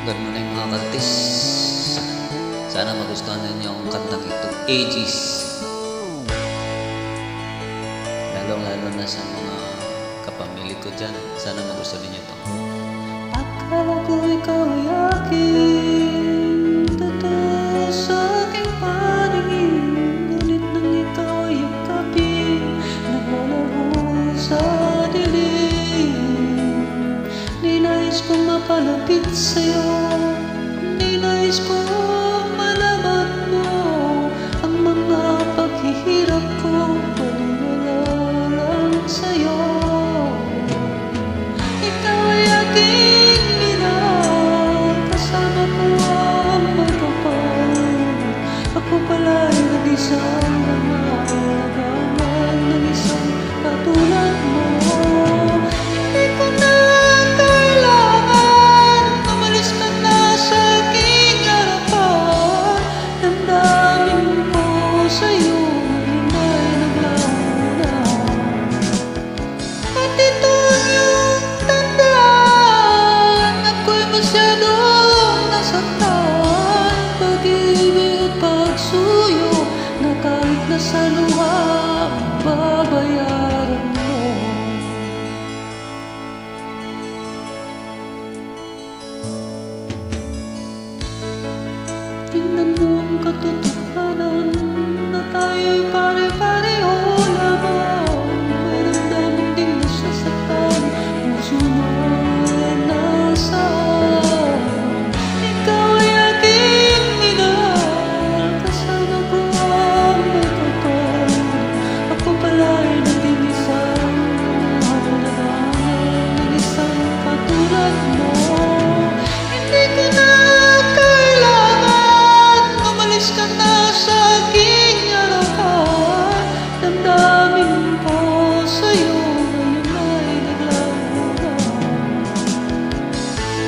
Good morning mga kaltis. Sana magustuhan ninyo ang kantang ito, Ages. Lalong-lalo na sa mga kapamilya ko dyan. Sana magustuhan ninyo ito. Akala ko ikaw ay aking totoo sa aking paningin, ngunit nang ikaw ay yakapin, naglalaho sa dilim. Ninais kong mapalapit sa'yo, ninais kong malaman mo ang mga paghihirap ko, maniwala lang sa'yo. Ikaw ay aking minahal, kasama ko ang magkapal. Ako pala'y nag-isang nangangalagaan ng isang katulad mo. Hindi ko na kailangan, umalis ka na sa aking harapan. Damdamin ko sa'yo, ngayon ay naglaho na. At ito ang iyong tandaan, ako'y masyadong nasaktan. Pag-ibig at pagsuyo na kahit nasa luha, babayaran mo. Tingnan mo ang katotohanan na tayo'y pare-pareho lamang. Mayroon daming ding nasasaktan, puso mo ay nasaan. Ikaw ay aking minahal, kasama ko ang magkapal. Ako pala'y naging isang mahalagaan ng isang katulad mo. Hindi ko na kailangan, umalis ka na sa aking harapan. Damdamin ko sa'yo, ngayon ay naglaho na.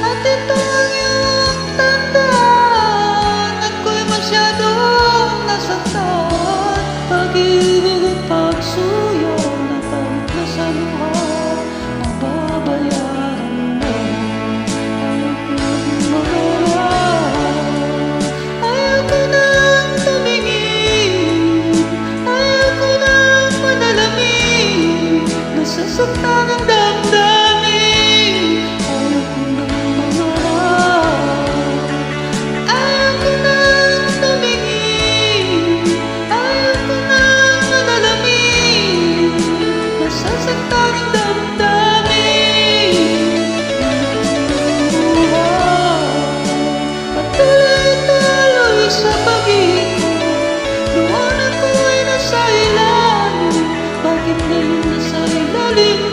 At ito ang iyong tandaan, ako'y masyadong nasaktan. Pag-ibig at pagsuyo na kahit nasa luha, mababayaran mo. Ayaw ko nang tumingin, ayaw ko nang madalamin, nasasaktan ang damdamin. Ayaw ko nang mangarap, ayaw ko nang tumingin, ayaw ko nang madalamin, nasasaktan ang damdamin. Patuloy-tuloy sa pag-ikot, noon ako'y nasa ilalim, bakit ngayon nasa ilalim